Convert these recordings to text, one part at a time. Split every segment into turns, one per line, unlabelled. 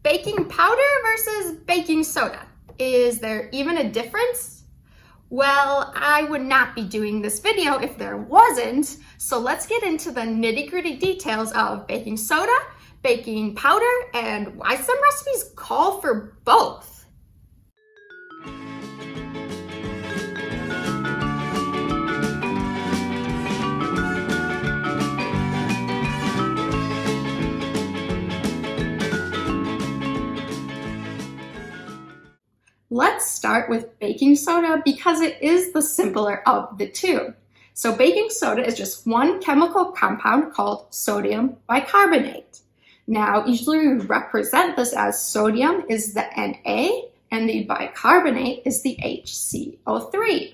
Baking powder versus baking soda. Is there even a difference? Well, I would not be doing this video if there wasn't, so let's get into the nitty-gritty details of baking soda, baking powder, and why some recipes call for both. Let's start with baking soda because it is the simpler of the two. So baking soda is just one chemical compound called sodium bicarbonate. Now, usually we represent this as sodium is the Na and the bicarbonate is the HCO3.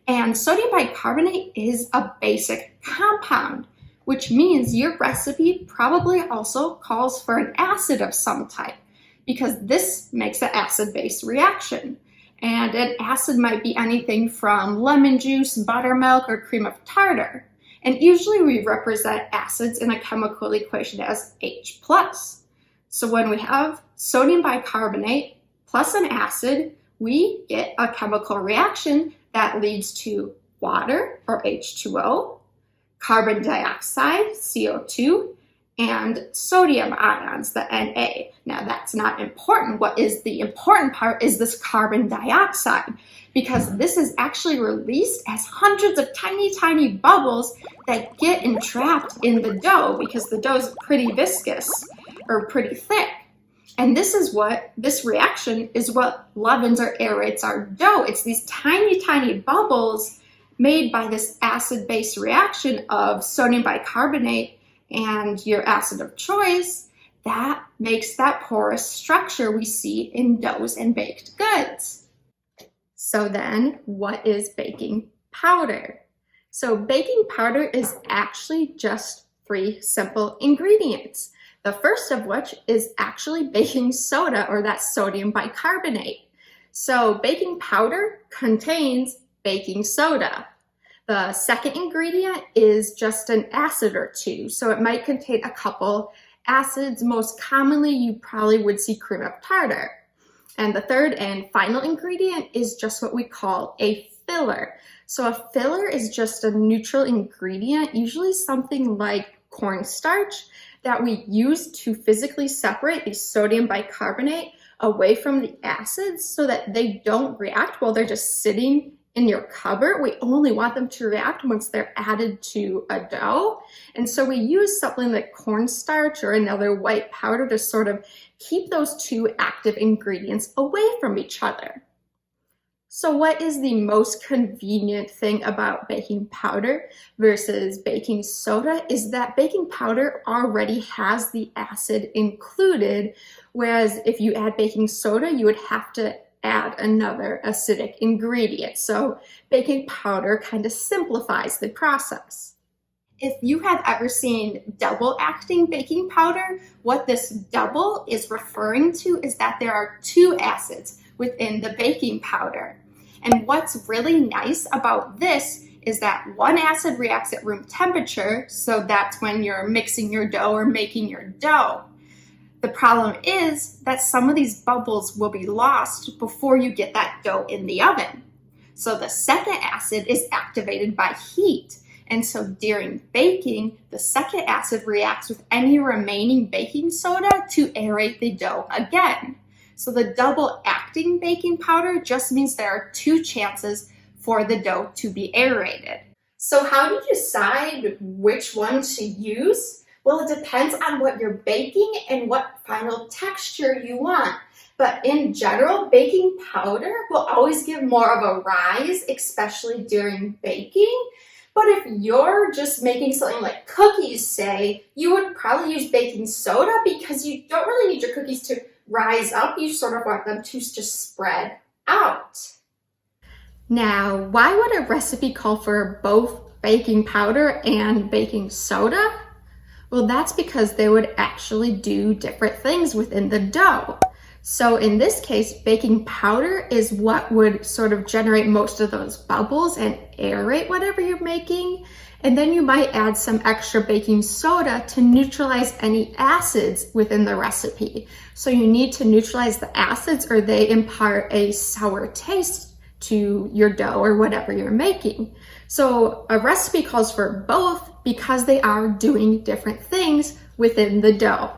And sodium bicarbonate is a basic compound, which means your recipe probably also calls for an acid of some type, because this makes an acid-base reaction. And an acid might be anything from lemon juice, buttermilk, or cream of tartar. And usually we represent acids in a chemical equation as H+. So when we have sodium bicarbonate plus an acid, we get a chemical reaction that leads to water, or H2O, carbon dioxide, CO2, and sodium ions, the Na. Now that's not important. What is the important part is this carbon dioxide, because this is actually released as hundreds of tiny bubbles that get entrapped in the dough because the dough is pretty viscous or pretty thick. And this reaction is what leavens or aerates our dough. It's these tiny bubbles made by this acid-base reaction of sodium bicarbonate and your acid of choice that makes that porous structure we see in doughs and baked goods. So then, what is baking powder? So baking powder is actually just 3 simple ingredients. The first of which is actually baking soda, or that sodium bicarbonate. So baking powder contains baking soda. The second ingredient is just an acid or two, so it might contain a couple acids. Most commonly, you probably would see cream of tartar. And the third and final ingredient is just what we call a filler. So a filler is just a neutral ingredient, usually something like cornstarch, that we use to physically separate the sodium bicarbonate away from the acids so that they don't react while they're just sitting in your cupboard. We only want them to react once they're added to a dough. And so we use something like cornstarch or another white powder to sort of keep those two active ingredients away from each other. So what is the most convenient thing about baking powder versus baking soda is that baking powder already has the acid included, whereas if you add baking soda, you would have to add another acidic ingredient. So baking powder kind of simplifies the process. If you have ever seen double acting baking powder, what this double is referring to is that there are 2 acids within the baking powder. And what's really nice about this is that one acid reacts at room temperature, so that's when you're mixing your dough or making your dough. The problem is that some of these bubbles will be lost before you get that dough in the oven. So the second acid is activated by heat. And so during baking, the second acid reacts with any remaining baking soda to aerate the dough again. So the double acting baking powder just means there are 2 chances for the dough to be aerated. So how do you decide which one to use? Well, it depends on what you're baking and what final texture you want. But in general, baking powder will always give more of a rise, especially during baking. But if you're just making something like cookies, say, you would probably use baking soda because you don't really need your cookies to rise up. You sort of want them to just spread out. Now, why would a recipe call for both baking powder and baking soda? Well, that's because they would actually do different things within the dough. So in this case, baking powder is what would sort of generate most of those bubbles and aerate whatever you're making. And then you might add some extra baking soda to neutralize any acids within the recipe. So you need to neutralize the acids or they impart a sour taste to your dough or whatever you're making. So a recipe calls for both because they are doing different things within the dough.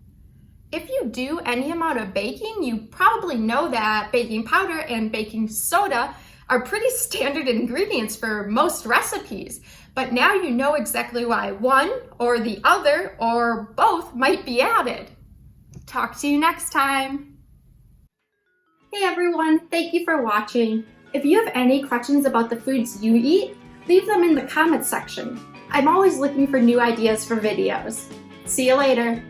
If you do any amount of baking, you probably know that baking powder and baking soda are pretty standard ingredients for most recipes. But now you know exactly why one or the other or both might be added. Talk to you next time. Hey everyone, thank you for watching. If you have any questions about the foods you eat, leave them in the comments section. I'm always looking for new ideas for videos. See you later.